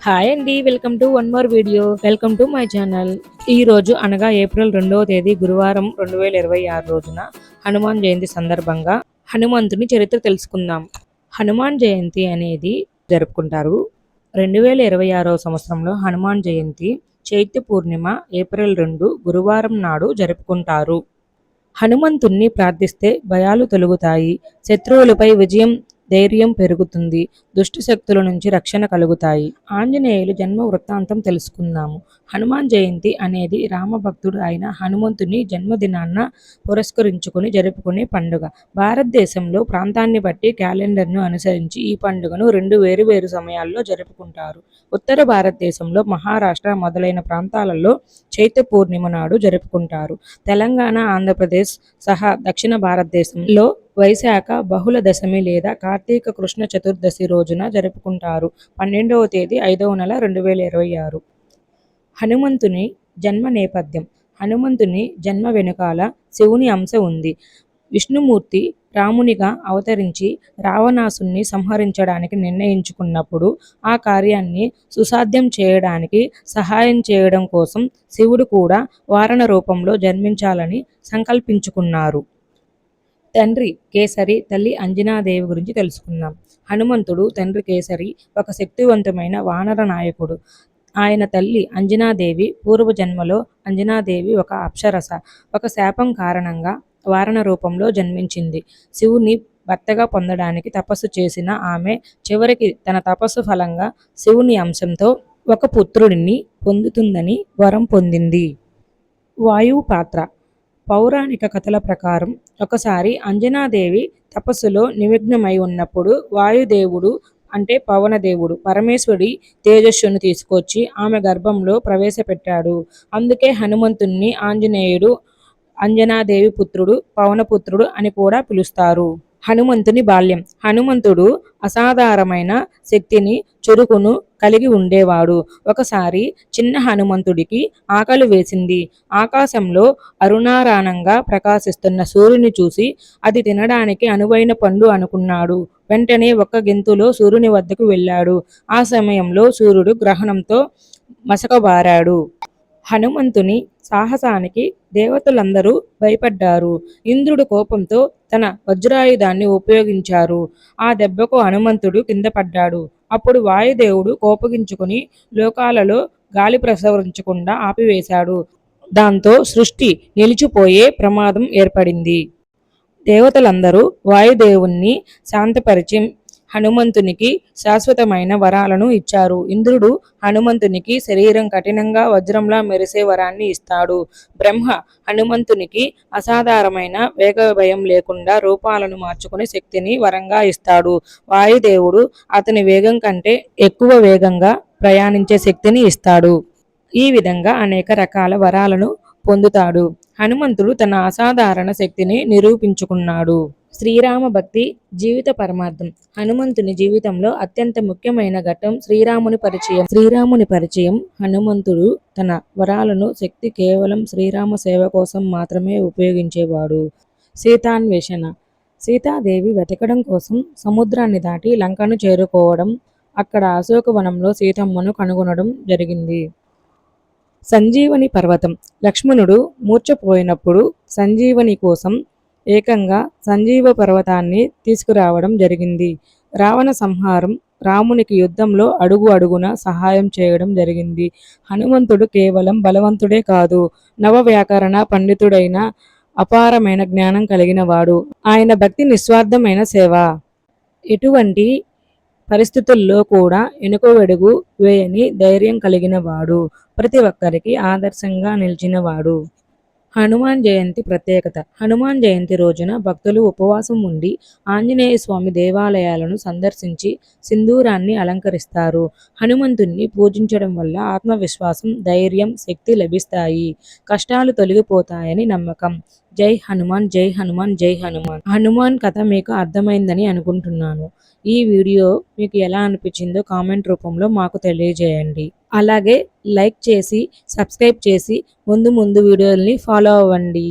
Hi అండి, welcome to one more video. Welcome to my channel. ఈ రోజు అనగా ఏప్రిల్ 2వ తేదీ గురువారం 2026 రోజున హనుమాన్ జయంతి సందర్భంగా హనుమంతుని చరిత్ర తెలుసుకుందాం. హనుమాన్ జయంతి అనేది జరుపుకుంటారు. 2026 సంవత్సరంలో హనుమాన్ జయంతి చైత్య పూర్ణిమ ఏప్రిల్ 2 గురువారం నాడు జరుపుకుంటారు. హనుమంతుణ్ణి ప్రార్థిస్తే భయాలు తొలగుతాయి, శత్రువులపై విజయం ధైర్యం పెరుగుతుంది, దుష్ట శక్తుల నుంచి రక్షణ కలుగుతాయి. ఆంజనేయులు జన్మ వృత్తాంతం తెలుసుకుందాము. హనుమాన్ జయంతి అనేది రామభక్తుడు అయిన హనుమంతుని జన్మదినాన్న పురస్కరించుకుని జరుపుకునే పండుగ. భారతదేశంలో ప్రాంతాన్ని బట్టి క్యాలెండర్ను అనుసరించి ఈ పండుగను రెండు వేరు సమయాల్లో జరుపుకుంటారు. ఉత్తర భారతదేశంలో మహారాష్ట్ర మొదలైన ప్రాంతాలలో చైత్య పూర్ణిమ నాడు జరుపుకుంటారు. తెలంగాణ, ఆంధ్రప్రదేశ్ సహా దక్షిణ భారతదేశంలో వైశాఖ బహుళ దశమి లేదా కార్తీక కృష్ణ చతుర్దశి రోజున జరుపుకుంటారు. 12వ తేదీ 5వ నెల 2026. హనుమంతుని జన్మ నేపథ్యం. హనుమంతుని జన్మ వెనుకాల శివుని అంశ ఉంది. విష్ణుమూర్తి రామునిగా అవతరించి రావణాసుని సంహరించడానికి నిర్ణయించుకున్నప్పుడు ఆ కార్యాన్ని సుసాధ్యం చేయడానికి సహాయం చేయడం కోసం శివుడు కూడా వారణ రూపంలో జన్మించాలని సంకల్పించుకున్నారు. తండ్రి కేసరి, తల్లి అంజనాదేవి గురించి తెలుసుకుందాం. హనుమంతుడు తండ్రి కేసరి ఒక శక్తివంతమైన వానర నాయకుడు. ఆయన తల్లి అంజనాదేవి పూర్వజన్మలో అంజనాదేవి ఒక అప్సరస. ఒక శాపం కారణంగా వారణ రూపంలో జన్మించింది. శివుని భర్తగా పొందడానికి తపస్సు చేసిన ఆమె చివరికి తన తపస్సు ఫలంగా శివుని అంశంతో ఒక పుత్రుడిని పొందుతుందని వరం పొందింది. వాయువు పాత్ర. పౌరాణిక కథల ప్రకారం ఒకసారి అంజనాదేవి తపస్సులో నిమగ్నమై ఉన్నప్పుడు వాయుదేవుడు అంటే పవనదేవుడు పరమేశ్వరి తేజస్సును తీసుకొచ్చి ఆమె గర్భంలో ప్రవేశపెట్టాడు. అందుకే హనుమంతుణ్ణి ఆంజనేయుడు అంజనాదేవి పుత్రుడు, పవనపుత్రుడు అని కూడా పిలుస్తారు. హనుమంతుని బాల్యం. హనుమంతుడు అసాధారణమైన శక్తిని, చురుకును కలిగి ఉండేవాడు. ఒకసారి చిన్న హనుమంతుడికి ఆకలి వేసింది. ఆకాశంలో అరుణారాణంగా ప్రకాశిస్తున్న సూర్యుని చూసి అది తినడానికి అనువైన పండు అనుకున్నాడు. వెంటనే ఒక్క గెంతులో సూర్యుని వద్దకు వెళ్ళాడు. ఆ సమయంలో సూర్యుడు గ్రహణంతో మసకబారాడు. హనుమంతుని సాహసానికి దేవతలందరూ భయపడ్డారు. ఇంద్రుడు కోపంతో తన వజ్రాయుధాన్ని ఉపయోగించారు. ఆ దెబ్బకు హనుమంతుడు కింద పడ్డాడు. అప్పుడు వాయుదేవుడు కోపగించుకుని లోకాలలో గాలి ప్రసరించకుండా ఆపివేశాడు. దాంతో సృష్టి నిలిచిపోయే ప్రమాదం ఏర్పడింది. దేవతలందరూ వాయుదేవుణ్ణి శాంతపరిచి హనుమంతునికి శాశ్వతమైన వరాలను ఇచ్చారు. ఇంద్రుడు హనుమంతునికి శరీరం కఠినంగా వజ్రంలా మెరిసే వరాన్ని ఇస్తాడు. బ్రహ్మ హనుమంతునికి అసాధారణమైన వేగభయం లేకుండా రూపాలను మార్చుకునే శక్తిని వరంగా ఇస్తాడు. వాయుదేవుడు అతని వేగం కంటే ఎక్కువ వేగంగా ప్రయాణించే శక్తిని ఇస్తాడు. ఈ విధంగా అనేక రకాల వరాలను పొందుతాడు. హనుమంతుడు తన అసాధారణ శక్తిని నిరూపించుకున్నాడు. శ్రీరామ భక్తి జీవిత పరమార్థం. హనుమంతుని జీవితంలో అత్యంత ముఖ్యమైన ఘట్టం శ్రీరాముని పరిచయం. హనుమంతుడు తన వరాలను శక్తి కేవలం శ్రీరామ సేవ కోసం మాత్రమే ఉపయోగించేవాడు. సీతాన్వేషణ. సీతాదేవి వెతకడం కోసం సముద్రాన్ని దాటి లంకను చేరుకోవడం, అక్కడ అశోకవనంలో సీతమ్మను కనుగొనడం జరిగింది. సంజీవని పర్వతం. లక్ష్మణుడు మూర్ఛపోయినప్పుడు సంజీవని కోసం ఏకంగా సంజీవ పర్వతాన్ని తీసుకురావడం జరిగింది. రావణ సంహారం. రామునికి యుద్ధంలో అడుగు అడుగున సహాయం చేయడం జరిగింది. హనుమంతుడు కేవలం బలవంతుడే కాదు, నవ వ్యాకరణ పండితుడైన అపారమైన జ్ఞానం కలిగిన వాడు. ఆయన భక్తి నిస్వార్థమైన సేవ. ఎటువంటి పరిస్థితుల్లో కూడా వెనుకడుగు వేయని ధైర్యం కలిగిన వాడు. ప్రతి ఒక్కరికి ఆదర్శంగా నిలిచినవాడు. హనుమాన్ జయంతి ప్రత్యేకత. హనుమాన్ జయంతి రోజున భక్తులు ఉపవాసం ఉండి ఆంజనేయ స్వామి దేవాలయాలను సందర్శించి సింధూరాన్ని అలంకరిస్తారు. హనుమంతుణ్ణి పూజించడం వల్ల ఆత్మవిశ్వాసం, ధైర్యం, శక్తి లభిస్తాయి. కష్టాలు తొలగిపోతాయని నమ్మకం. జై హనుమాన్, జై హనుమాన్, జై హనుమాన్. హనుమాన్ కథ మీకు అర్థమైందని అనుకుంటున్నాను. ఈ వీడియో మీకు ఎలా అనిపించిందో కామెంట్ రూపంలో మాకు తెలియజేయండి. అలాగే లైక్ చేసి సబ్స్క్రైబ్ చేసి ముందు వీడియోల్ని ఫాలో అవ్వండి.